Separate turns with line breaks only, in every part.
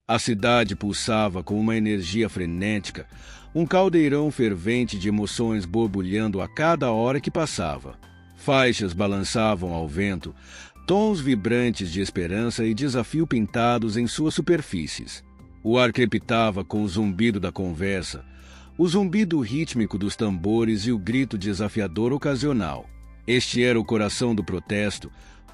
A cidade pulsava com uma energia frenética, um caldeirão fervente de emoções borbulhando a cada hora que passava. Faixas balançavam ao vento, tons vibrantes de esperança e desafio pintados em suas superfícies. O ar crepitava com o zumbido da conversa, o zumbido rítmico dos tambores e o grito desafiador ocasional. Este era o coração do protesto,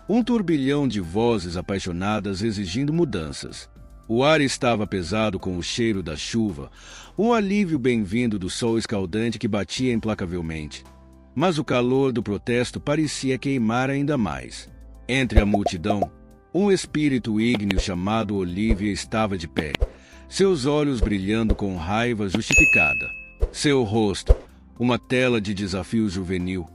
um turbilhão de vozes apaixonadas exigindo mudanças. O ar estava pesado com o cheiro da chuva, um alívio bem-vindo do sol escaldante que batia implacavelmente. Mas o calor do protesto parecia queimar ainda mais. Entre a multidão, um espírito ígneo chamado Olivia estava de pé, seus olhos brilhando com raiva justificada. Seu rosto, uma tela de desafio juvenil,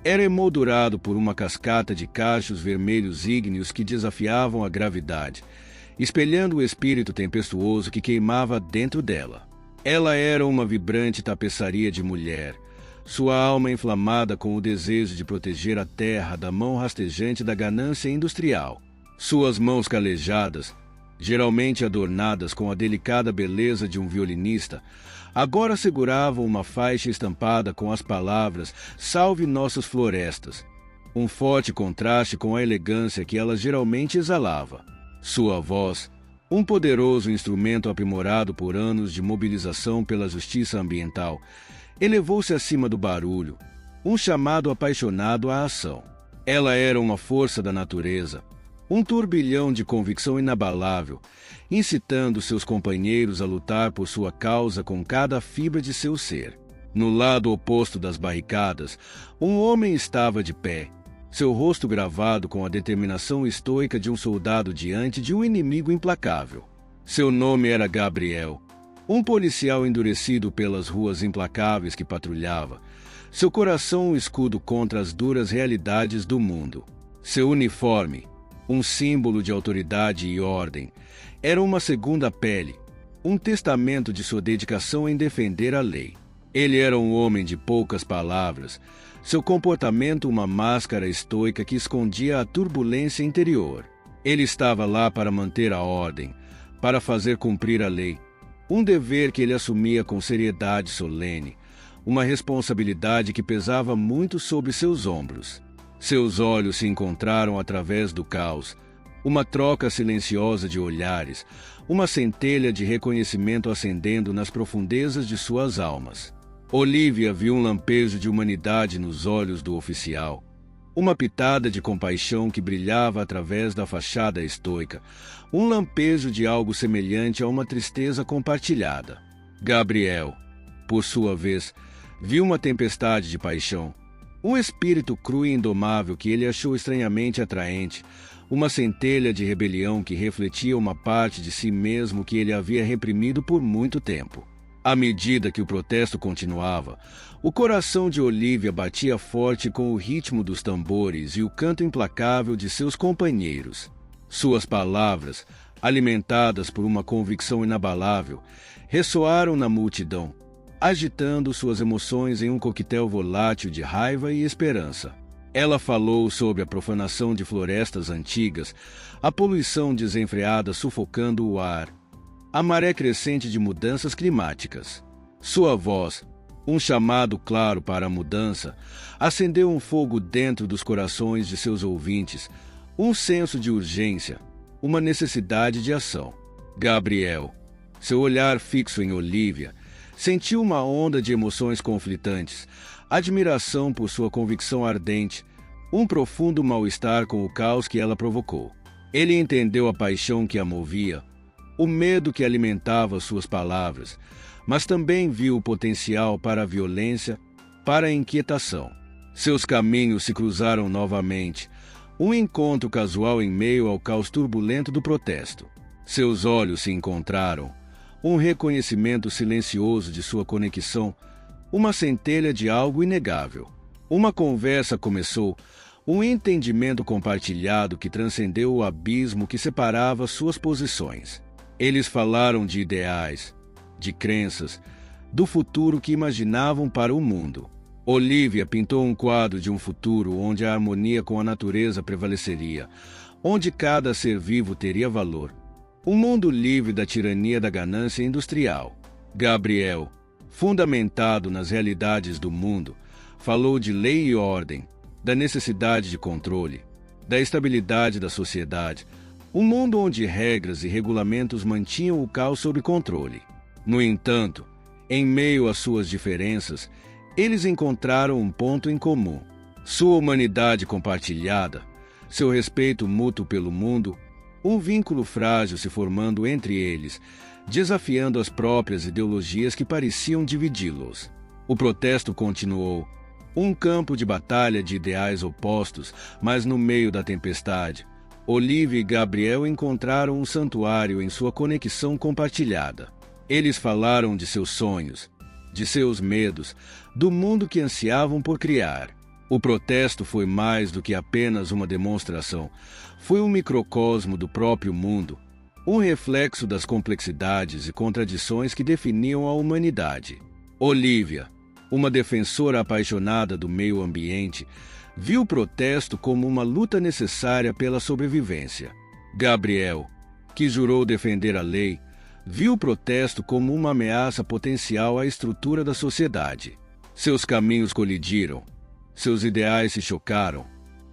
era emoldurado por uma cascata de cachos vermelhos ígneos que desafiavam a gravidade, espelhando o espírito tempestuoso que queimava dentro dela. Ela era uma vibrante tapeçaria de mulher, sua alma inflamada com o desejo de proteger a terra da mão rastejante da ganância industrial. Suas mãos calejadas, geralmente adornadas com a delicada beleza de um violinista, agora seguravam uma faixa estampada com as palavras "Salve nossas florestas", um forte contraste com a elegância que ela geralmente exalava. Sua voz, um poderoso instrumento aprimorado por anos de mobilização pela justiça ambiental, elevou-se acima do barulho, um chamado apaixonado à ação. Ela era uma força da natureza, um turbilhão de convicção inabalável, incitando seus companheiros a lutar por sua causa com cada fibra de seu ser. No lado oposto das barricadas, um homem estava de pé, seu rosto gravado com a determinação estoica de um soldado diante de um inimigo implacável. Seu nome era Gabriel, um policial endurecido pelas ruas implacáveis que patrulhava, seu coração um escudo contra as duras realidades do mundo. Seu uniforme, um símbolo de autoridade e ordem, era uma segunda pele, um testamento de sua dedicação em defender a lei. Ele era um homem de poucas palavras, seu comportamento uma máscara estoica que escondia a turbulência interior. Ele estava lá para manter a ordem, para fazer cumprir a lei, um dever que ele assumia com seriedade solene, uma responsabilidade que pesava muito sobre seus ombros. Seus olhos se encontraram através do caos, uma troca silenciosa de olhares, uma centelha de reconhecimento acendendo nas profundezas de suas almas. Olivia viu um lampejo de humanidade nos olhos do oficial, uma pitada de compaixão que brilhava através da fachada estoica, um lampejo de algo semelhante a uma tristeza compartilhada. Gabriel, por sua vez, viu uma tempestade de paixão, um espírito cru e indomável que ele achou estranhamente atraente, uma centelha de rebelião que refletia uma parte de si mesmo que ele havia reprimido por muito tempo. À medida que o protesto continuava, o coração de Olivia batia forte com o ritmo dos tambores e o canto implacável de seus companheiros. Suas palavras, alimentadas por uma convicção inabalável, ressoaram na multidão, agitando suas emoções em um coquetel volátil de raiva e esperança. Ela falou sobre a profanação de florestas antigas, a poluição desenfreada sufocando o ar, a maré crescente de mudanças climáticas. Sua voz, um chamado claro para a mudança, acendeu um fogo dentro dos corações de seus ouvintes, um senso de urgência, uma necessidade de ação. Gabriel, seu olhar fixo em Olivia, sentiu uma onda de emoções conflitantes, admiração por sua convicção ardente, um profundo mal-estar com o caos que ela provocou. Ele entendeu a paixão que a movia, o medo que alimentava suas palavras, mas também viu o potencial para a violência, para a inquietação. Seus caminhos se cruzaram novamente, um encontro casual em meio ao caos turbulento do protesto. Seus olhos se encontraram, um reconhecimento silencioso de sua conexão, uma centelha de algo inegável. Uma conversa começou, um entendimento compartilhado que transcendeu o abismo que separava suas posições. Eles falaram de ideais, de crenças, do futuro que imaginavam para o mundo. Olivia pintou um quadro de um futuro onde a harmonia com a natureza prevaleceria, onde cada ser vivo teria valor. Um mundo livre da tirania da ganância industrial. Gabriel, fundamentado nas realidades do mundo, falou de lei e ordem, da necessidade de controle, da estabilidade da sociedade, um mundo onde regras e regulamentos mantinham o caos sob controle. No entanto, em meio às suas diferenças, eles encontraram um ponto em comum: sua humanidade compartilhada, seu respeito mútuo pelo mundo, um vínculo frágil se formando entre eles, desafiando as próprias ideologias que pareciam dividi-los. O protesto continuou, um campo de batalha de ideais opostos, mas no meio da tempestade, Olivia e Gabriel encontraram um santuário em sua conexão compartilhada. Eles falaram de seus sonhos, de seus medos, do mundo que ansiavam por criar. O protesto foi mais do que apenas uma demonstração. Foi um microcosmo do próprio mundo, um reflexo das complexidades e contradições que definiam a humanidade. Olivia, uma defensora apaixonada do meio ambiente, viu o protesto como uma luta necessária pela sobrevivência. Gabriel, que jurou defender a lei, viu o protesto como uma ameaça potencial à estrutura da sociedade. Seus caminhos colidiram, seus ideais se chocaram,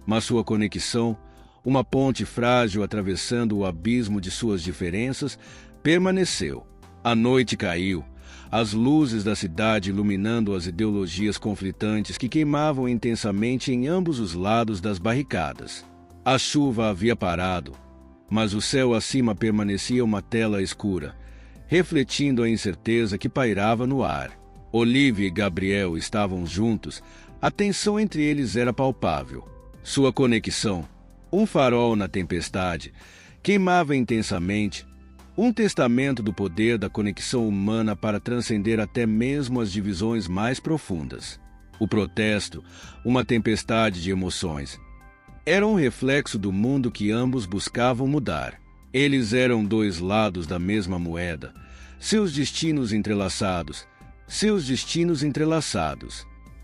mas sua conexão, uma ponte frágil atravessando o abismo de suas diferenças, permaneceu. A noite caiu, as luzes da cidade iluminando as ideologias conflitantes que queimavam intensamente em ambos os lados das barricadas. A chuva havia parado, mas o céu acima permanecia uma tela escura, refletindo a incerteza que pairava no ar. Olivia e Gabriel estavam juntos, a tensão entre eles era palpável. Sua conexão, um farol na tempestade, queimava intensamente, um testamento do poder da conexão humana para transcender até mesmo as divisões mais profundas. O protesto, uma tempestade de emoções, era um reflexo do mundo que ambos buscavam mudar. Eles eram dois lados da mesma moeda, seus destinos entrelaçados.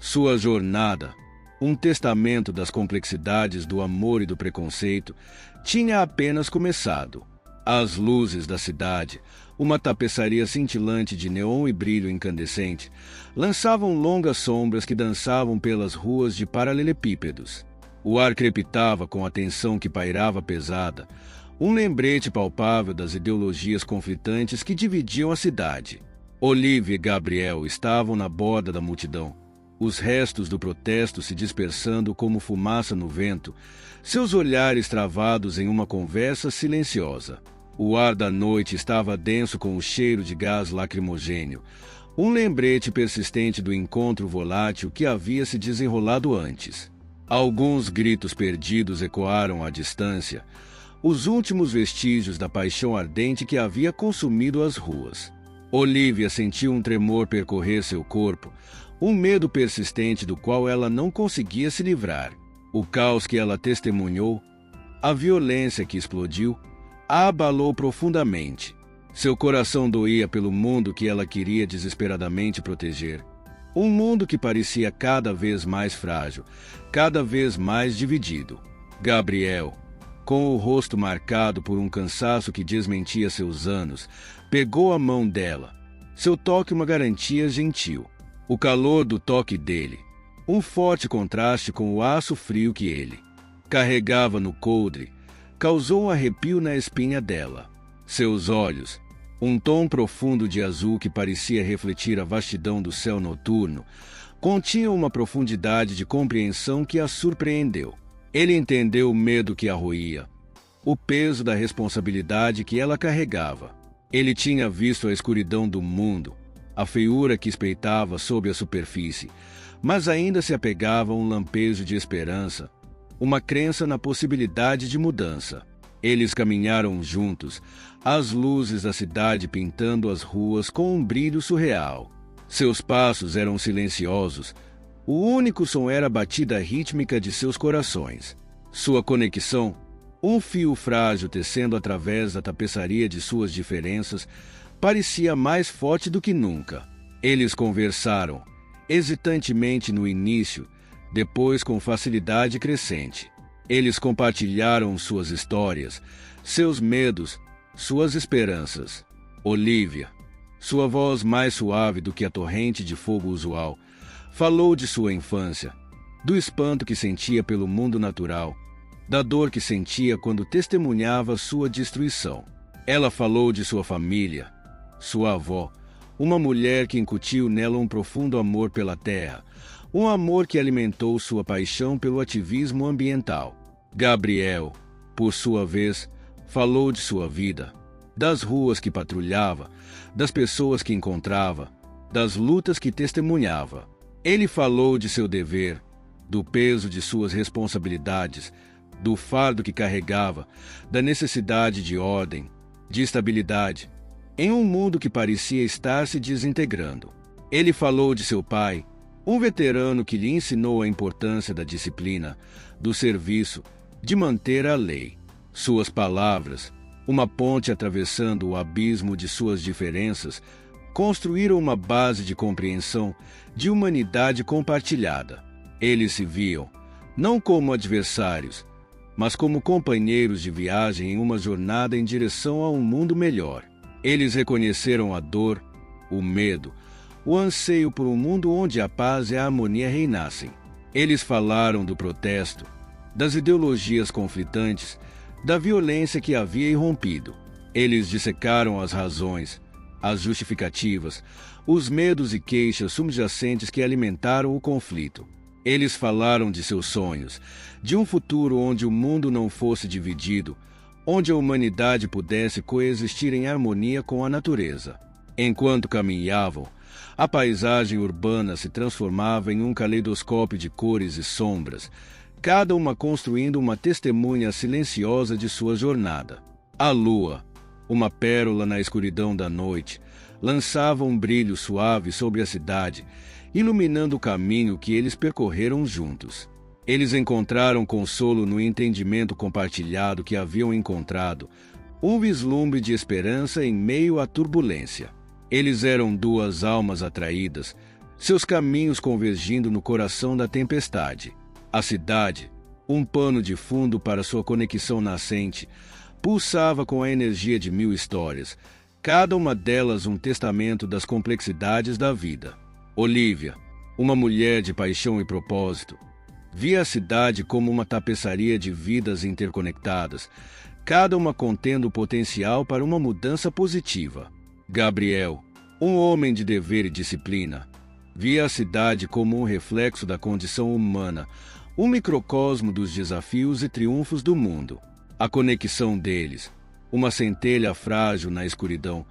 Sua jornada, um testamento das complexidades do amor e do preconceito, tinha apenas começado. As luzes da cidade, uma tapeçaria cintilante de neon e brilho incandescente, lançavam longas sombras que dançavam pelas ruas de paralelepípedos. O ar crepitava com a tensão que pairava pesada, um lembrete palpável das ideologias conflitantes que dividiam a cidade. Olivia e Gabriel estavam na borda da multidão, os restos do protesto se dispersando como fumaça no vento, seus olhares travados em uma conversa silenciosa. O ar da noite estava denso com o cheiro de gás lacrimogêneo, um lembrete persistente do encontro volátil que havia se desenrolado antes. Alguns gritos perdidos ecoaram à distância, os últimos vestígios da paixão ardente que havia consumido as ruas. Olivia sentiu um tremor percorrer seu corpo, um medo persistente do qual ela não conseguia se livrar. O caos que ela testemunhou, a violência que explodiu, a abalou profundamente. Seu coração doía pelo mundo que ela queria desesperadamente proteger. Um mundo que parecia cada vez mais frágil, cada vez mais dividido. Gabriel, com o rosto marcado por um cansaço que desmentia seus anos, pegou a mão dela. Seu toque uma garantia gentil. O calor do toque dele, um forte contraste com o aço frio que ele carregava no coldre, causou um arrepio na espinha dela. Seus olhos, um tom profundo de azul que parecia refletir a vastidão do céu noturno, continham uma profundidade de compreensão que a surpreendeu. Ele entendeu o medo que a roía, o peso da responsabilidade que ela carregava. Ele tinha visto a escuridão do mundo, a feiura que espreitava sob a superfície, mas ainda se apegava a um lampejo de esperança, uma crença na possibilidade de mudança. Eles caminharam juntos, as luzes da cidade pintando as ruas com um brilho surreal. Seus passos eram silenciosos, o único som era a batida rítmica de seus corações. Sua conexão, um fio frágil tecendo através da tapeçaria de suas diferenças, parecia mais forte do que nunca. Eles conversaram, hesitantemente no início, depois com facilidade crescente. Eles compartilharam suas histórias, seus medos, suas esperanças. Olivia, sua voz mais suave do que a torrente de fogo usual, falou de sua infância, do espanto que sentia pelo mundo natural, da dor que sentia quando testemunhava sua destruição. Ela falou de sua família, sua avó, uma mulher que incutiu nela um profundo amor pela terra, um amor que alimentou sua paixão pelo ativismo ambiental. Gabriel, por sua vez, falou de sua vida, das ruas que patrulhava, das pessoas que encontrava, das lutas que testemunhava. Ele falou de seu dever, do peso de suas responsabilidades, do fardo que carregava, da necessidade de ordem, de estabilidade, em um mundo que parecia estar se desintegrando. Ele falou de seu pai, um veterano que lhe ensinou a importância da disciplina, do serviço, de manter a lei. Suas palavras, uma ponte atravessando o abismo de suas diferenças, construíram uma base de compreensão, de humanidade compartilhada. Eles se viam, não como adversários, mas como companheiros de viagem em uma jornada em direção a um mundo melhor. Eles reconheceram a dor, o medo, o anseio por um mundo onde a paz e a harmonia reinassem. Eles falaram do protesto, das ideologias conflitantes, da violência que havia irrompido. Eles dissecaram as razões, as justificativas, os medos e queixas subjacentes que alimentaram o conflito. Eles falaram de seus sonhos, de um futuro onde o mundo não fosse dividido, onde a humanidade pudesse coexistir em harmonia com a natureza. Enquanto caminhavam, a paisagem urbana se transformava em um caleidoscópio de cores e sombras, cada uma construindo uma testemunha silenciosa de sua jornada. A lua, uma pérola na escuridão da noite, lançava um brilho suave sobre a cidade, iluminando o caminho que eles percorreram juntos. Eles encontraram consolo no entendimento compartilhado que haviam encontrado, um vislumbre de esperança em meio à turbulência. Eles eram duas almas atraídas, seus caminhos convergindo no coração da tempestade. A cidade, um pano de fundo para sua conexão nascente, pulsava com a energia de 1000 histórias, cada uma delas um testamento das complexidades da vida. Olivia, uma mulher de paixão e propósito, via a cidade como uma tapeçaria de vidas interconectadas, cada uma contendo o potencial para uma mudança positiva. Gabriel, um homem de dever e disciplina, via a cidade como um reflexo da condição humana, um microcosmo dos desafios e triunfos do mundo. A conexão deles, uma centelha frágil na escuridão,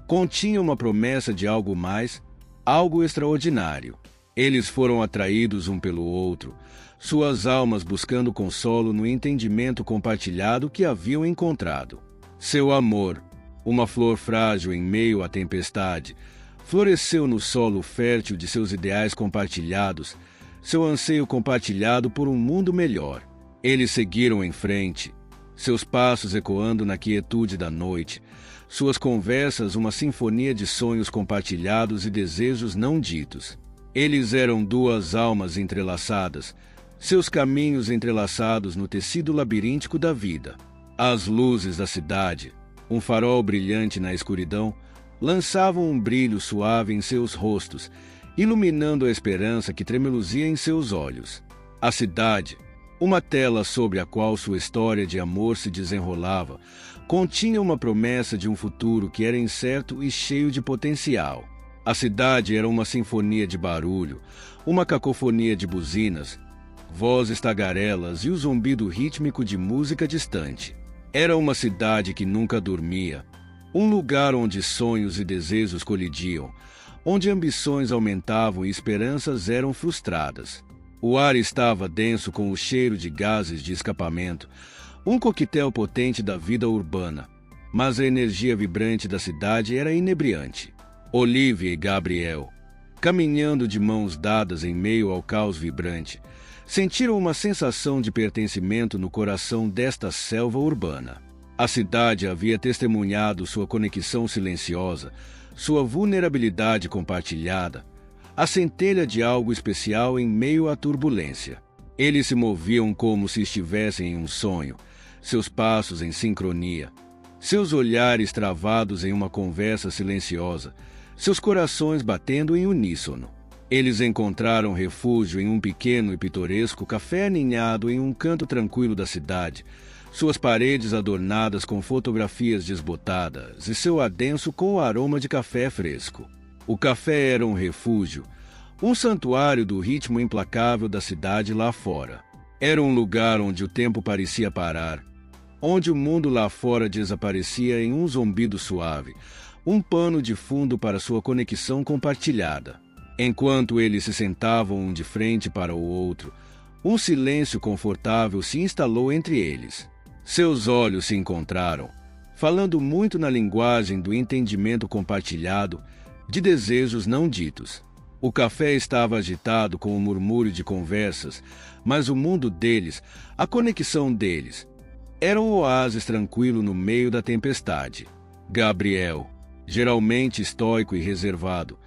continha uma promessa de algo mais, algo extraordinário. Eles foram atraídos um pelo outro, suas almas buscando consolo no entendimento compartilhado que haviam encontrado. Seu amor, uma flor frágil em meio à tempestade, floresceu no solo fértil de seus ideais compartilhados, seu anseio compartilhado por um mundo melhor. Eles seguiram em frente, seus passos ecoando na quietude da noite, suas conversas uma sinfonia de sonhos compartilhados e desejos não ditos. Eles eram duas almas entrelaçadas, seus caminhos entrelaçados no tecido labiríntico da vida. As luzes da cidade, um farol brilhante na escuridão, lançavam um brilho suave em seus rostos, iluminando a esperança que tremeluzia em seus olhos. A cidade, uma tela sobre a qual sua história de amor se desenrolava, continha uma promessa de um futuro que era incerto e cheio de potencial. A cidade era uma sinfonia de barulho, uma cacofonia de buzinas, vozes tagarelas e o zumbido rítmico de música distante. Era uma cidade que nunca dormia, um lugar onde sonhos e desejos colidiam, onde ambições aumentavam e esperanças eram frustradas. O ar estava denso com o cheiro de gases de escapamento, um coquetel potente da vida urbana, mas a energia vibrante da cidade era inebriante. Olivia e Gabriel, caminhando de mãos dadas em meio ao caos vibrante, sentiram uma sensação de pertencimento no coração desta selva urbana. A cidade havia testemunhado sua conexão silenciosa, sua vulnerabilidade compartilhada, a centelha de algo especial em meio à turbulência. Eles se moviam como se estivessem em um sonho, seus passos em sincronia, seus olhares travados em uma conversa silenciosa, seus corações batendo em uníssono. Eles encontraram refúgio em um pequeno e pitoresco café aninhado em um canto tranquilo da cidade, suas paredes adornadas com fotografias desbotadas e seu adenso com o aroma de café fresco. O café era um refúgio, um santuário do ritmo implacável da cidade lá fora. Era um lugar onde o tempo parecia parar, onde o mundo lá fora desaparecia em um zumbido suave, um pano de fundo para sua conexão compartilhada. Enquanto eles se sentavam um de frente para o outro, um silêncio confortável se instalou entre eles. Seus olhos se encontraram, falando muito na linguagem do entendimento compartilhado, de desejos não ditos. O café estava agitado com um murmúrio de conversas, mas o mundo deles, a conexão deles, era um oásis tranquilo no meio da tempestade. Gabriel, geralmente estoico e reservado,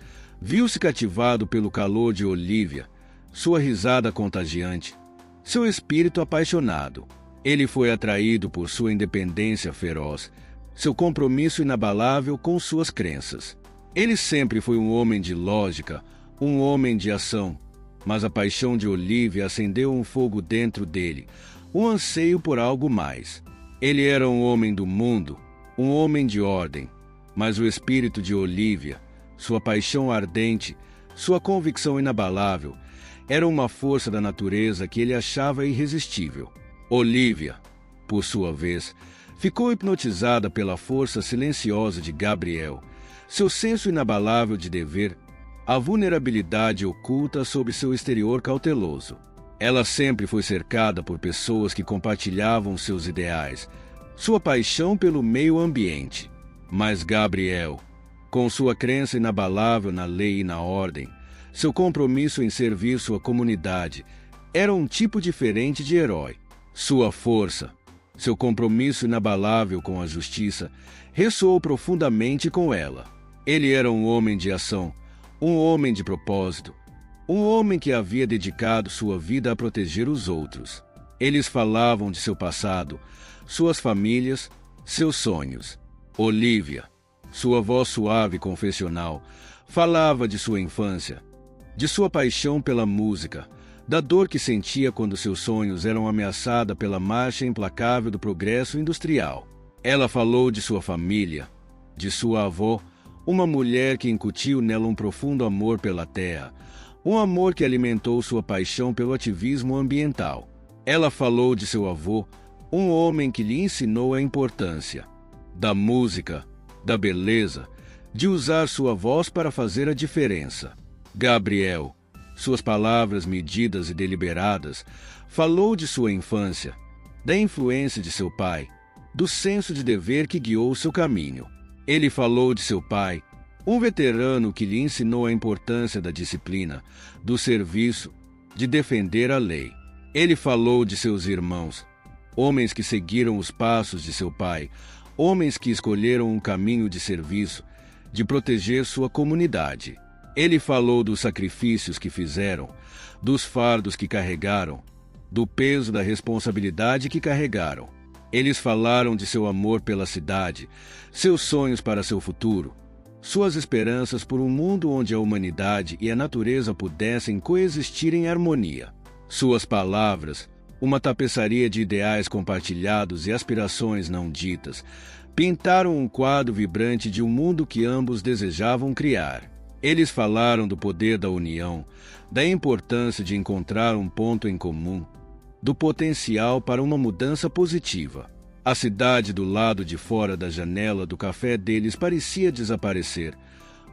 viu-se cativado pelo calor de Olivia, sua risada contagiante, seu espírito apaixonado. Ele foi atraído por sua independência feroz, seu compromisso inabalável com suas crenças. Ele sempre foi um homem de lógica, um homem de ação, mas a paixão de Olivia acendeu um fogo dentro dele, um anseio por algo mais. Ele era um homem do mundo, um homem de ordem, mas o espírito de Olivia, sua paixão ardente, sua convicção inabalável, era uma força da natureza que ele achava irresistível. Olivia, por sua vez, ficou hipnotizada pela força silenciosa de Gabriel, seu senso inabalável de dever, a vulnerabilidade oculta sob seu exterior cauteloso. Ela sempre foi cercada por pessoas que compartilhavam seus ideais, sua paixão pelo meio ambiente. Mas Gabriel, com sua crença inabalável na lei e na ordem, seu compromisso em servir sua comunidade, era um tipo diferente de herói. Sua força, seu compromisso inabalável com a justiça, ressoou profundamente com ela. Ele era um homem de ação, um homem de propósito, um homem que havia dedicado sua vida a proteger os outros. Eles falavam de seu passado, suas famílias, seus sonhos. Olivia, sua voz suave e confessional, falava de sua infância, de sua paixão pela música, da dor que sentia quando seus sonhos eram ameaçados pela marcha implacável do progresso industrial. Ela falou de sua família, de sua avó, uma mulher que incutiu nela um profundo amor pela terra, um amor que alimentou sua paixão pelo ativismo ambiental. Ela falou de seu avô, um homem que lhe ensinou a importância da música, da beleza, de usar sua voz para fazer a diferença. Gabriel, suas palavras medidas e deliberadas, falou de sua infância, da influência de seu pai, do senso de dever que guiou seu caminho. Ele falou de seu pai, um veterano que lhe ensinou a importância da disciplina, do serviço, de defender a lei. Ele falou de seus irmãos, homens que seguiram os passos de seu pai, homens que escolheram um caminho de serviço, de proteger sua comunidade. Ele falou dos sacrifícios que fizeram, dos fardos que carregaram, do peso da responsabilidade que carregaram. Eles falaram de seu amor pela cidade, seus sonhos para seu futuro, suas esperanças por um mundo onde a humanidade e a natureza pudessem coexistir em harmonia. Suas palavras, uma tapeçaria de ideais compartilhados e aspirações não ditas, pintaram um quadro vibrante de um mundo que ambos desejavam criar. Eles falaram do poder da união, da importância de encontrar um ponto em comum, do potencial para uma mudança positiva. A cidade do lado de fora da janela do café deles parecia desaparecer,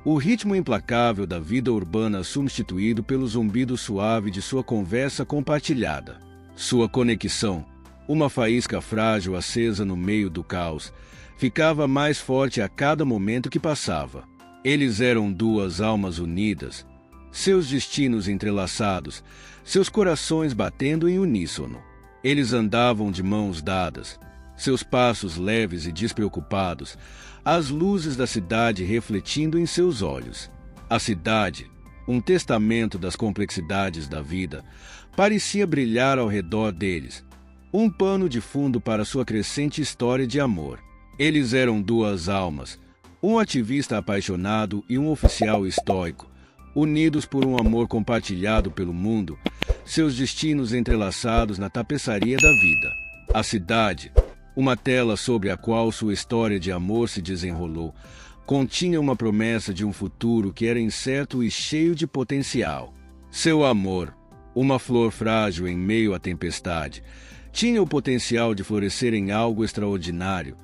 o ritmo implacável da vida urbana substituído pelo zumbido suave de sua conversa compartilhada. Sua conexão, uma faísca frágil acesa no meio do caos, ficava mais forte a cada momento que passava. Eles eram duas almas unidas, seus destinos entrelaçados, seus corações batendo em uníssono. Eles andavam de mãos dadas, seus passos leves e despreocupados, as luzes da cidade refletindo em seus olhos. A cidade, um testamento das complexidades da vida, parecia brilhar ao redor deles, um pano de fundo para sua crescente história de amor. Eles eram duas almas, um ativista apaixonado e um oficial estoico, unidos por um amor compartilhado pelo mundo, seus destinos entrelaçados na tapeçaria da vida. A cidade, uma tela sobre a qual sua história de amor se desenrolou, continha uma promessa de um futuro que era incerto e cheio de potencial. Seu amor, uma flor frágil em meio à tempestade, tinha o potencial de florescer em algo extraordinário,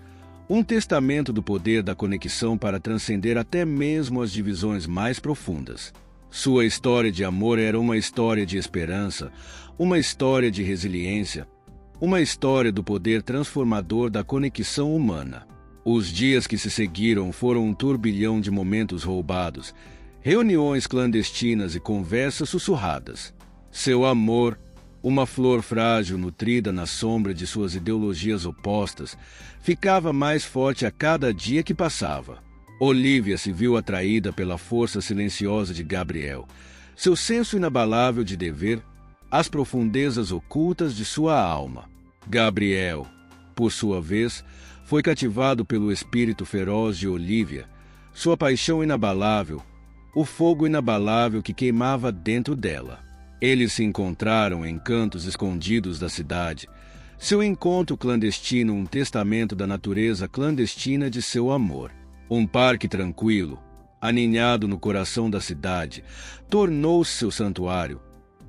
um testamento do poder da conexão para transcender até mesmo as divisões mais profundas. Sua história de amor era uma história de esperança, uma história de resiliência, uma história do poder transformador da conexão humana. Os dias que se seguiram foram um turbilhão de momentos roubados, reuniões clandestinas e conversas sussurradas. Seu amor, uma flor frágil nutrida na sombra de suas ideologias opostas, ficava mais forte a cada dia que passava. Olivia se viu atraída pela força silenciosa de Gabriel, seu senso inabalável de dever, as profundezas ocultas de sua alma. Gabriel, por sua vez, foi cativado pelo espírito feroz de Olivia, sua paixão inabalável, o fogo inabalável que queimava dentro dela. Eles se encontraram em cantos escondidos da cidade, seu encontro clandestino um testamento da natureza clandestina de seu amor. Um parque tranquilo, aninhado no coração da cidade, tornou-se seu santuário,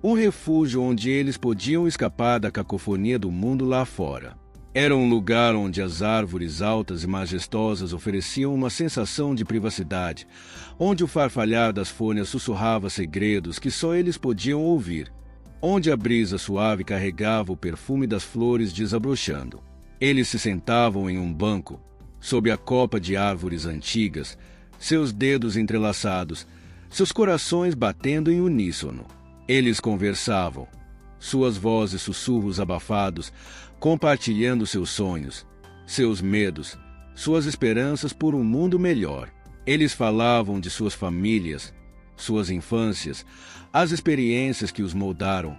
um refúgio onde eles podiam escapar da cacofonia do mundo lá fora. Era um lugar onde as árvores altas e majestosas ofereciam uma sensação de privacidade, onde o farfalhar das folhas sussurrava segredos que só eles podiam ouvir, onde a brisa suave carregava o perfume das flores desabrochando. Eles se sentavam em um banco, sob a copa de árvores antigas, seus dedos entrelaçados, seus corações batendo em uníssono. Eles conversavam, suas vozes sussurros abafados, compartilhando seus sonhos, seus medos, suas esperanças por um mundo melhor. Eles falavam de suas famílias, suas infâncias, as experiências que os moldaram,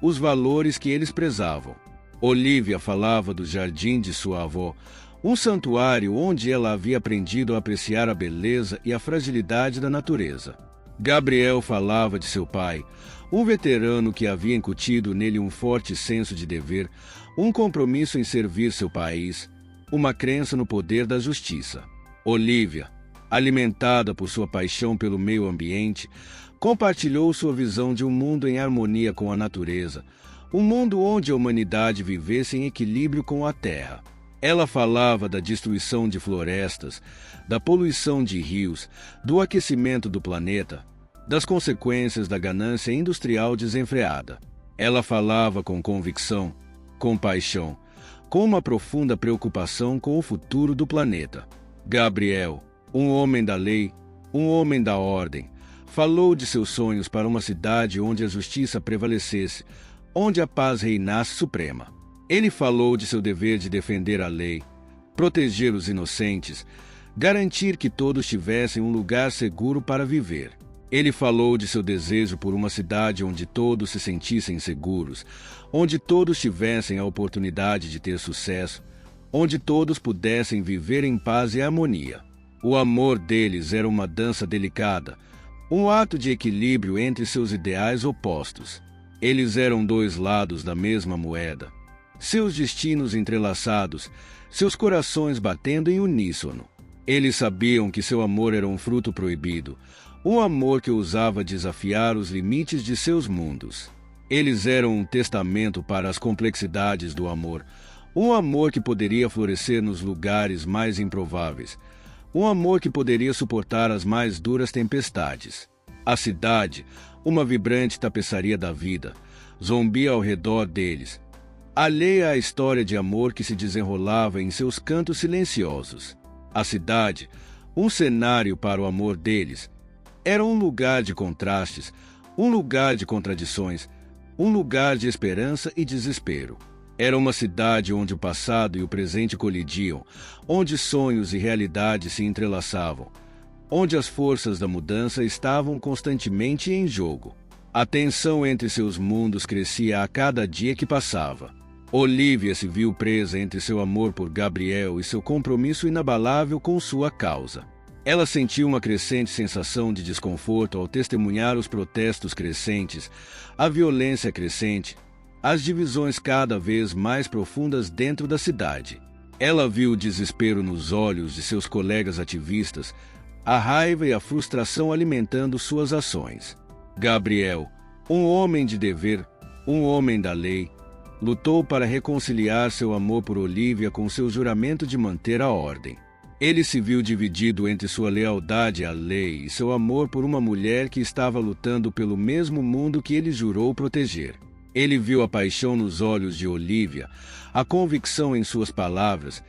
os valores que eles prezavam. Olivia falava do jardim de sua avó, um santuário onde ela havia aprendido a apreciar a beleza e a fragilidade da natureza. Gabriel falava de seu pai, um veterano que havia incutido nele um forte senso de dever, um compromisso em servir seu país, uma crença no poder da justiça. Olivia, alimentada por sua paixão pelo meio ambiente, compartilhou sua visão de um mundo em harmonia com a natureza, um mundo onde a humanidade vivesse em equilíbrio com a terra. Ela falava da destruição de florestas, da poluição de rios, do aquecimento do planeta, das consequências da ganância industrial desenfreada. Ela falava com convicção, com paixão, com uma profunda preocupação com o futuro do planeta. Gabriel, um homem da lei, um homem da ordem, falou de seus sonhos para uma cidade onde a justiça prevalecesse, onde a paz reinasse suprema. Ele falou de seu dever de defender a lei, proteger os inocentes, garantir que todos tivessem um lugar seguro para viver. Ele falou de seu desejo por uma cidade onde todos se sentissem seguros, onde todos tivessem a oportunidade de ter sucesso, onde todos pudessem viver em paz e harmonia. O amor deles era uma dança delicada, um ato de equilíbrio entre seus ideais opostos. Eles eram dois lados da mesma moeda, seus destinos entrelaçados, seus corações batendo em uníssono. Eles sabiam que seu amor era um fruto proibido, um amor que ousava desafiar os limites de seus mundos. Eles eram um testamento para as complexidades do amor, um amor que poderia florescer nos lugares mais improváveis, um amor que poderia suportar as mais duras tempestades. A cidade, uma vibrante tapeçaria da vida, zombia ao redor deles, alheia à história de amor que se desenrolava em seus cantos silenciosos. A cidade, um cenário para o amor deles, era um lugar de contrastes, um lugar de contradições, um lugar de esperança e desespero. Era uma cidade onde o passado e o presente colidiam, onde sonhos e realidade se entrelaçavam, onde as forças da mudança estavam constantemente em jogo. A tensão entre seus mundos crescia a cada dia que passava. Olivia se viu presa entre seu amor por Gabriel e seu compromisso inabalável com sua causa. Ela sentiu uma crescente sensação de desconforto ao testemunhar os protestos crescentes, a violência crescente, as divisões cada vez mais profundas dentro da cidade. Ela viu o desespero nos olhos de seus colegas ativistas, a raiva e a frustração alimentando suas ações. Gabriel, um homem de dever, um homem da lei, lutou para reconciliar seu amor por Olivia com seu juramento de manter a ordem. Ele se viu dividido entre sua lealdade à lei e seu amor por uma mulher que estava lutando pelo mesmo mundo que ele jurou proteger. Ele viu a paixão nos olhos de Olivia, a convicção em suas palavras,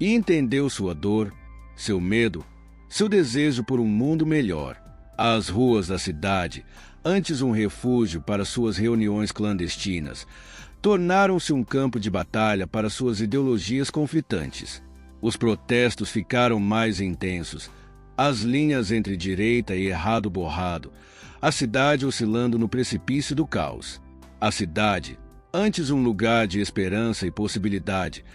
e entendeu sua dor, seu medo, seu desejo por um mundo melhor. As ruas da cidade, antes um refúgio para suas reuniões clandestinas, tornaram-se um campo de batalha para suas ideologias conflitantes. Os protestos ficaram mais intensos, as linhas entre direita e errado borrado, a cidade oscilando no precipício do caos. A cidade, antes um lugar de esperança e possibilidade,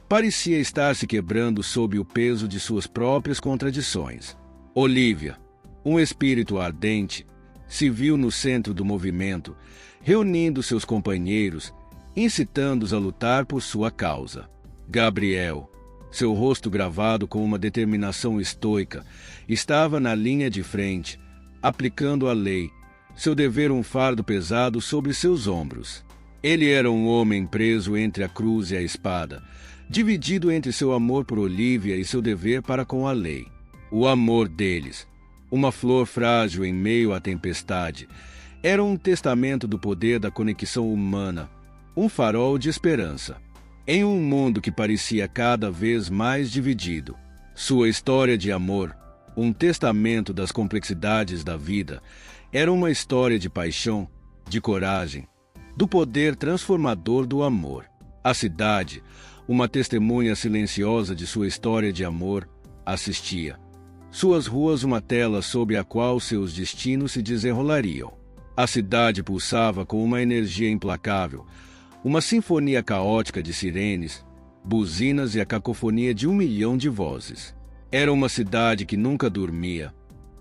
parecia estar se quebrando sob o peso de suas próprias contradições. Olivia, um espírito ardente, se viu no centro do movimento, reunindo seus companheiros, incitando-os a lutar por sua causa. Gabriel, seu rosto gravado com uma determinação estoica, estava na linha de frente, aplicando a lei, seu dever um fardo pesado sobre seus ombros. Ele era um homem preso entre a cruz e a espada, dividido entre seu amor por Olivia e seu dever para com a lei. O amor deles, uma flor frágil em meio à tempestade, era um testamento do poder da conexão humana, um farol de esperança. Em um mundo que parecia cada vez mais dividido, sua história de amor, um testamento das complexidades da vida, era uma história de paixão, de coragem, do poder transformador do amor. A cidade, uma testemunha silenciosa de sua história de amor, assistia. Suas ruas uma tela sobre a qual seus destinos se desenrolariam. A cidade pulsava com uma energia implacável, uma sinfonia caótica de sirenes, buzinas e a cacofonia de 1 milhão de vozes. Era uma cidade que nunca dormia,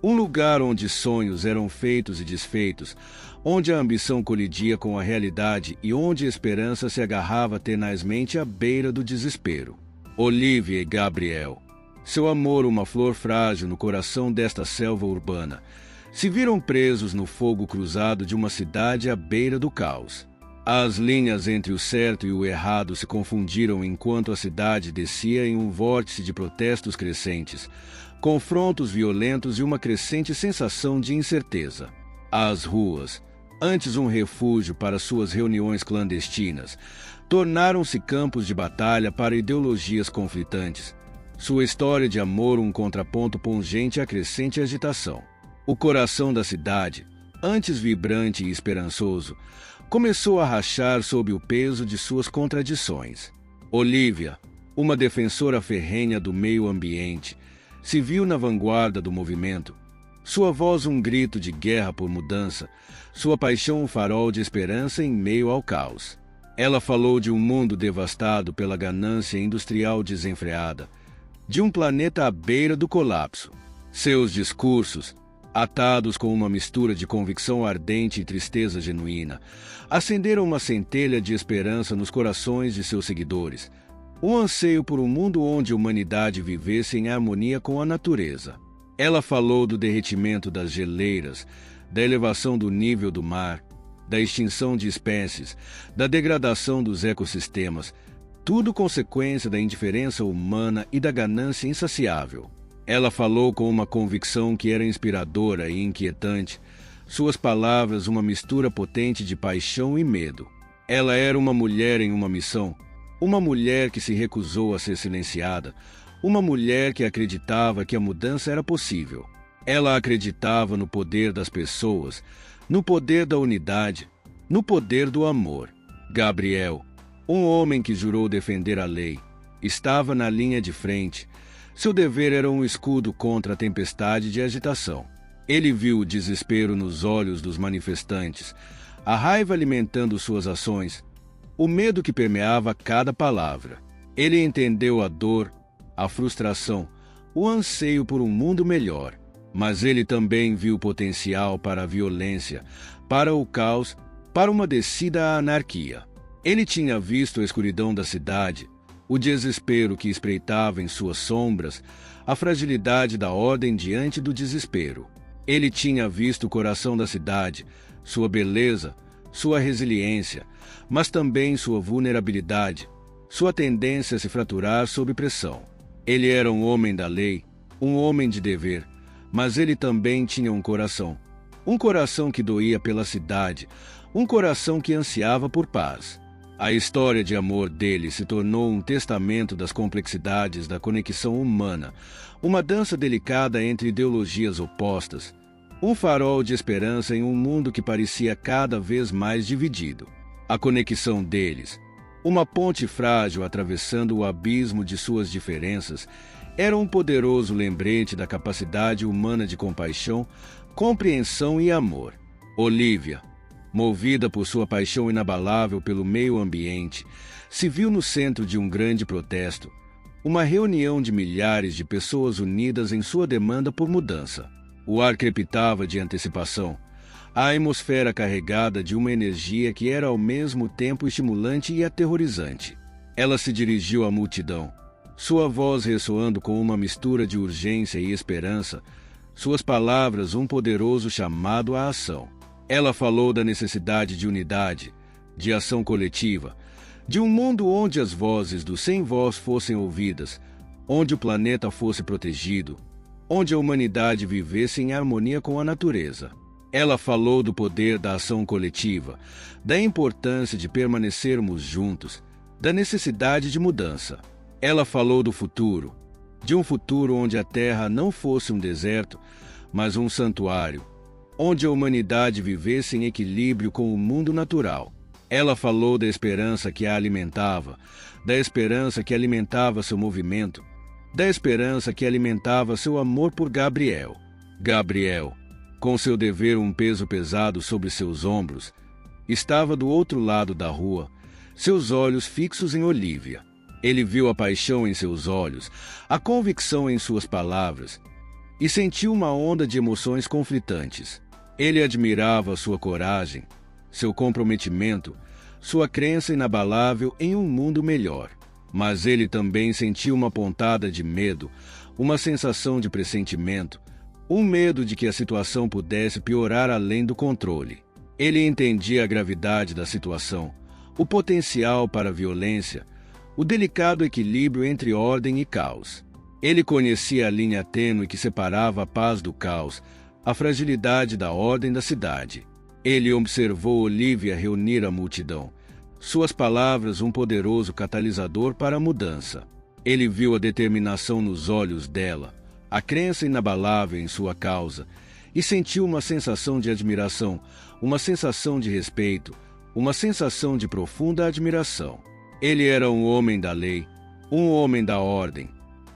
um lugar onde sonhos eram feitos e desfeitos, onde a ambição colidia com a realidade e onde a esperança se agarrava tenazmente à beira do desespero. Olivia e Gabriel, seu amor uma flor frágil no coração desta selva urbana, se viram presos no fogo cruzado de uma cidade à beira do caos. As linhas entre o certo e o errado se confundiram enquanto a cidade descia em um vórtice de protestos crescentes, confrontos violentos e uma crescente sensação de incerteza. As ruas, antes um refúgio para suas reuniões clandestinas, tornaram-se campos de batalha para ideologias conflitantes. Sua história de amor um contraponto pungente à crescente agitação. O coração da cidade, antes vibrante e esperançoso, começou a rachar sob o peso de suas contradições. Olivia, uma defensora ferrenha do meio ambiente, se viu na vanguarda do movimento. Sua voz um grito de guerra por mudança, sua paixão um farol de esperança em meio ao caos. Ela falou de um mundo devastado pela ganância industrial desenfreada, de um planeta à beira do colapso. Seus discursos, atados com uma mistura de convicção ardente e tristeza genuína, acenderam uma centelha de esperança nos corações de seus seguidores, um anseio por um mundo onde a humanidade vivesse em harmonia com a natureza. Ela falou do derretimento das geleiras, da elevação do nível do mar, da extinção de espécies, da degradação dos ecossistemas, tudo consequência da indiferença humana e da ganância insaciável. Ela falou com uma convicção que era inspiradora e inquietante, suas palavras uma mistura potente de paixão e medo. Ela era uma mulher em uma missão, uma mulher que se recusou a ser silenciada, uma mulher que acreditava que a mudança era possível. Ela acreditava no poder das pessoas, no poder da unidade, no poder do amor. Gabriel, um homem que jurou defender a lei, estava na linha de frente. Seu dever era um escudo contra a tempestade de agitação. Ele viu o desespero nos olhos dos manifestantes, a raiva alimentando suas ações, o medo que permeava cada palavra. Ele entendeu a dor, a frustração, o anseio por um mundo melhor. Mas ele também viu potencial para a violência, para o caos, para uma descida à anarquia. Ele tinha visto a escuridão da cidade, o desespero que espreitava em suas sombras, a fragilidade da ordem diante do desespero. Ele tinha visto o coração da cidade, sua beleza, sua resiliência, mas também sua vulnerabilidade, sua tendência a se fraturar sob pressão. Ele era um homem da lei, um homem de dever, mas ele também tinha um coração que doía pela cidade, um coração que ansiava por paz. A história de amor dele se tornou um testamento das complexidades da conexão humana, uma dança delicada entre ideologias opostas, um farol de esperança em um mundo que parecia cada vez mais dividido. A conexão deles, uma ponte frágil atravessando o abismo de suas diferenças, era um poderoso lembrete da capacidade humana de compaixão, compreensão e amor. Olivia, movida por sua paixão inabalável pelo meio ambiente, se viu no centro de um grande protesto, uma reunião de milhares de pessoas unidas em sua demanda por mudança. O ar crepitava de antecipação, a atmosfera carregada de uma energia que era ao mesmo tempo estimulante e aterrorizante. Ela se dirigiu à multidão, sua voz ressoando com uma mistura de urgência e esperança, suas palavras um poderoso chamado à ação. Ela falou da necessidade de unidade, de ação coletiva, de um mundo onde as vozes dos sem voz fossem ouvidas, onde o planeta fosse protegido, onde a humanidade vivesse em harmonia com a natureza. Ela falou do poder da ação coletiva, da importância de permanecermos juntos, da necessidade de mudança. Ela falou do futuro, de um futuro onde a Terra não fosse um deserto, mas um santuário, onde a humanidade vivesse em equilíbrio com o mundo natural. Ela falou da esperança que a alimentava, da esperança que alimentava seu movimento, da esperança que alimentava seu amor por Gabriel. Gabriel, com seu dever um peso pesado sobre seus ombros, estava do outro lado da rua, seus olhos fixos em Olivia. Ele viu a paixão em seus olhos, a convicção em suas palavras, e sentiu uma onda de emoções conflitantes. Ele admirava sua coragem, seu comprometimento, sua crença inabalável em um mundo melhor. Mas ele também sentiu uma pontada de medo, uma sensação de pressentimento, um medo de que a situação pudesse piorar além do controle. Ele entendia a gravidade da situação, o potencial para a violência, o delicado equilíbrio entre ordem e caos. Ele conhecia a linha tênue que separava a paz do caos, a fragilidade da ordem da cidade. Ele observou Olivia reunir a multidão, suas palavras um poderoso catalisador para a mudança. Ele viu a determinação nos olhos dela, a crença inabalável em sua causa, e sentiu uma sensação de admiração, uma sensação de respeito, uma sensação de profunda admiração. Ele era um homem da lei, um homem da ordem,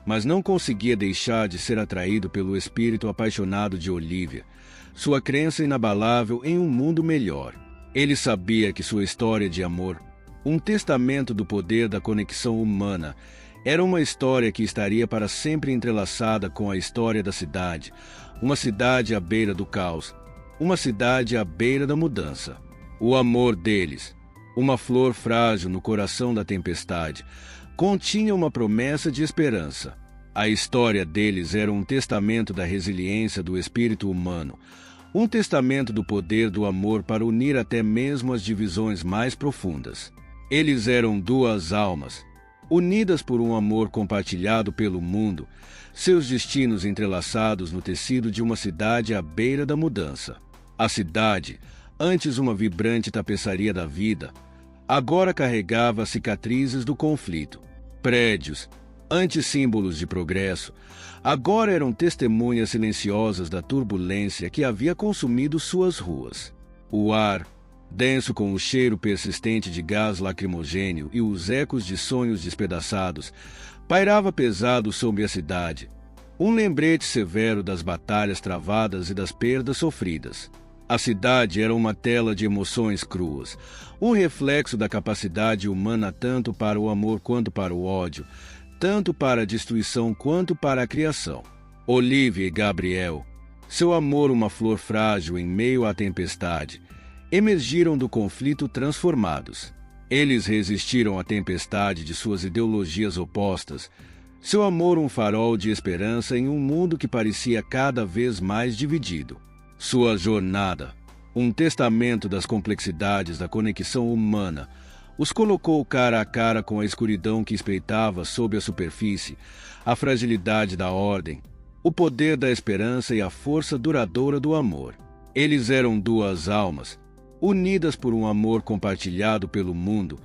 mas não conseguia deixar de ser atraído pelo espírito apaixonado de Olivia, sua crença inabalável em um mundo melhor. Ele sabia que sua história de amor, um testamento do poder da conexão humana, era uma história que estaria para sempre entrelaçada com a história da cidade, uma cidade à beira do caos, uma cidade à beira da mudança. O amor deles, uma flor frágil no coração da tempestade, continha uma promessa de esperança. A história deles era um testamento da resiliência do espírito humano, um testamento do poder do amor para unir até mesmo as divisões mais profundas. Eles eram duas almas, unidas por um amor compartilhado pelo mundo, seus destinos entrelaçados no tecido de uma cidade à beira da mudança. A cidade, antes uma vibrante tapeçaria da vida, agora carregava as cicatrizes do conflito. Prédios, antes símbolos de progresso, agora eram testemunhas silenciosas da turbulência que havia consumido suas ruas. O ar, denso com o cheiro persistente de gás lacrimogêneo e os ecos de sonhos despedaçados, pairava pesado sobre a cidade, um lembrete severo das batalhas travadas e das perdas sofridas. A cidade era uma tela de emoções cruas, um reflexo da capacidade humana tanto para o amor quanto para o ódio, tanto para a destruição quanto para a criação. Olivia e Gabriel, seu amor uma flor frágil em meio à tempestade, emergiram do conflito transformados. Eles resistiram à tempestade de suas ideologias opostas, seu amor um farol de esperança em um mundo que parecia cada vez mais dividido. Sua jornada, um testamento das complexidades da conexão humana, os colocou cara a cara com a escuridão que espreitava sob a superfície, a fragilidade da ordem, o poder da esperança e a força duradoura do amor. Eles eram duas almas, unidas por um amor compartilhado pelo mundo,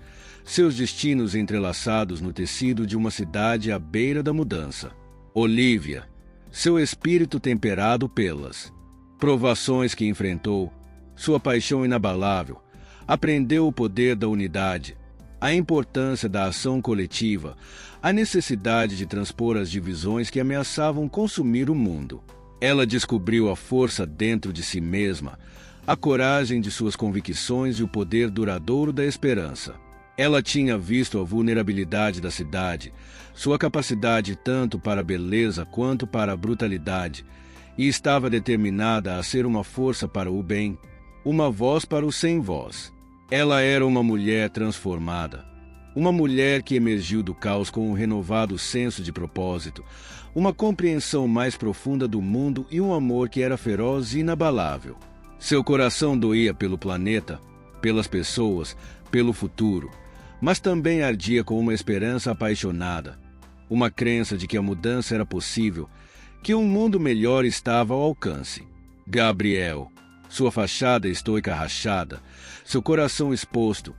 seus destinos entrelaçados no tecido de uma cidade à beira da mudança. Olivia, seu espírito temperado pelas provações que enfrentou, sua paixão inabalável, aprendeu o poder da unidade, a importância da ação coletiva, a necessidade de transpor as divisões que ameaçavam consumir o mundo. Ela descobriu a força dentro de si mesma, a coragem de suas convicções e o poder duradouro da esperança. Ela tinha visto a vulnerabilidade da cidade, sua capacidade tanto para a beleza quanto para a brutalidade, e estava determinada a ser uma força para o bem, uma voz para o sem voz. Ela era uma mulher transformada, uma mulher que emergiu do caos com um renovado senso de propósito, uma compreensão mais profunda do mundo e um amor que era feroz e inabalável. Seu coração doía pelo planeta, pelas pessoas, pelo futuro, mas também ardia com uma esperança apaixonada, uma crença de que a mudança era possível, que um mundo melhor estava ao alcance. Gabriel, sua fachada estoica rachada, seu coração exposto,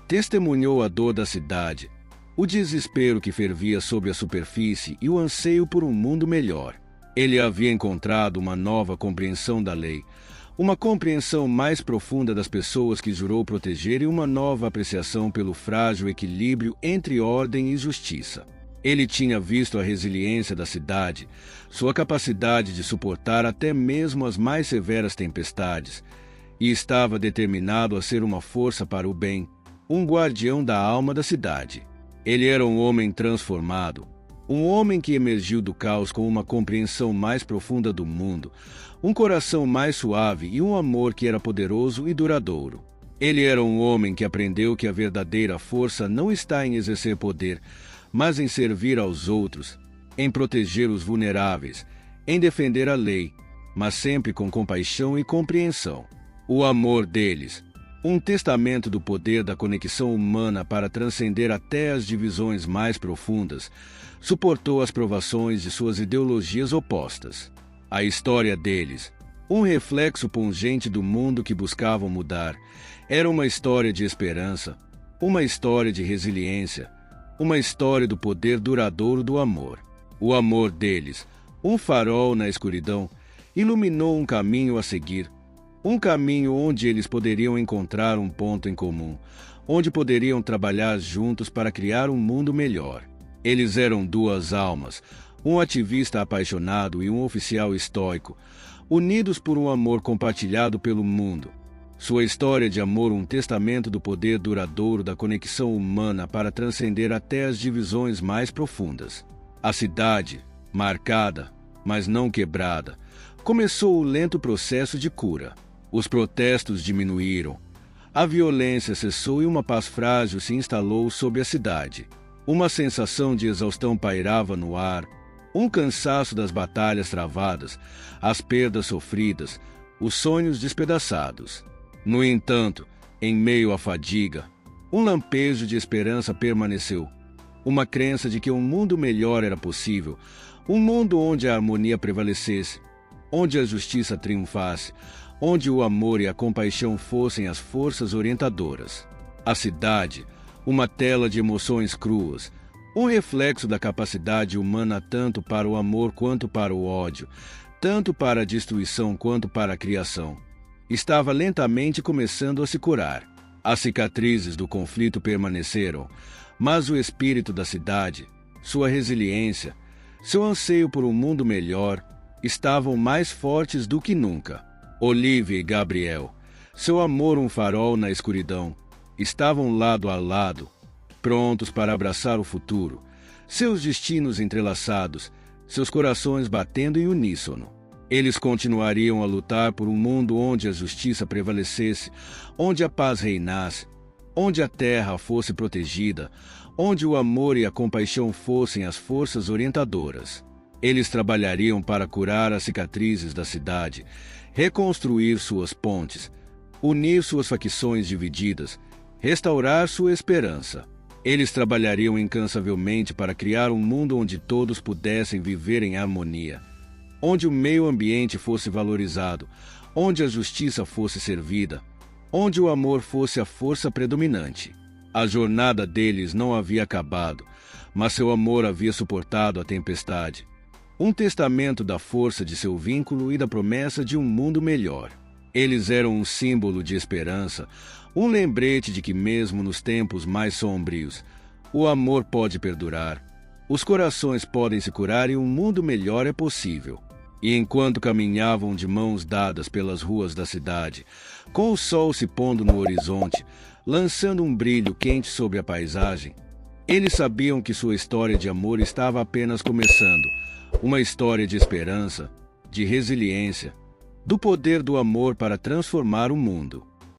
testemunhou a dor da cidade, o desespero que fervia sob a superfície e o anseio por um mundo melhor. Ele havia encontrado uma nova compreensão da lei, uma compreensão mais profunda das pessoas que jurou proteger e uma nova apreciação pelo frágil equilíbrio entre ordem e justiça. Ele tinha visto a resiliência da cidade, sua capacidade de suportar até mesmo as mais severas tempestades, e estava determinado a ser uma força para o bem, um guardião da alma da cidade. Ele era um homem transformado, um homem que emergiu do caos com uma compreensão mais profunda do mundo, um coração mais suave e um amor que era poderoso e duradouro. Ele era um homem que aprendeu que a verdadeira força não está em exercer poder, mas em servir aos outros, em proteger os vulneráveis, em defender a lei, mas sempre com compaixão e compreensão. O amor deles, um testamento do poder da conexão humana para transcender até as divisões mais profundas, suportou as provações de suas ideologias opostas. A história deles, um reflexo pungente do mundo que buscavam mudar, era uma história de esperança, uma história de resiliência, uma história do poder duradouro do amor. O amor deles, um farol na escuridão, iluminou um caminho a seguir, um caminho onde eles poderiam encontrar um ponto em comum, onde poderiam trabalhar juntos para criar um mundo melhor. Eles eram duas almas, um ativista apaixonado e um oficial estoico, unidos por um amor compartilhado pelo mundo. Sua história de amor um testamento do poder duradouro da conexão humana para transcender até as divisões mais profundas. A cidade, marcada, mas não quebrada, começou o lento processo de cura. Os protestos diminuíram, a violência cessou e uma paz frágil se instalou sobre a cidade. Uma sensação de exaustão pairava no ar, um cansaço das batalhas travadas, as perdas sofridas, os sonhos despedaçados. No entanto, em meio à fadiga, um lampejo de esperança permaneceu, uma crença de que um mundo melhor era possível, um mundo onde a harmonia prevalecesse, onde a justiça triunfasse, onde o amor e a compaixão fossem as forças orientadoras. A cidade, uma tela de emoções cruas, um reflexo da capacidade humana tanto para o amor quanto para o ódio, tanto para a destruição quanto para a criação, estava lentamente começando a se curar. As cicatrizes do conflito permaneceram, mas o espírito da cidade, sua resiliência, seu anseio por um mundo melhor, estavam mais fortes do que nunca. Olivia e Gabriel, seu amor um farol na escuridão, estavam lado a lado, prontos para abraçar o futuro, seus destinos entrelaçados, seus corações batendo em uníssono. Eles continuariam a lutar por um mundo onde a justiça prevalecesse, onde a paz reinasse, onde a terra fosse protegida, onde o amor e a compaixão fossem as forças orientadoras. Eles trabalhariam para curar as cicatrizes da cidade, reconstruir suas pontes, unir suas facções divididas, restaurar sua esperança. Eles trabalhariam incansavelmente para criar um mundo onde todos pudessem viver em harmonia, onde o meio ambiente fosse valorizado, onde a justiça fosse servida, onde o amor fosse a força predominante. A jornada deles não havia acabado, mas seu amor havia suportado a tempestade. Um testamento da força de seu vínculo e da promessa de um mundo melhor. Eles eram um símbolo de esperança, um lembrete de que mesmo nos tempos mais sombrios, o amor pode perdurar, os corações podem se curar e um mundo melhor é possível. E enquanto caminhavam de mãos dadas pelas ruas da cidade, com o sol se pondo no horizonte, lançando um brilho quente sobre a paisagem, eles sabiam que sua história de amor estava apenas começando, uma história de esperança, de resiliência, do poder do amor para transformar o mundo.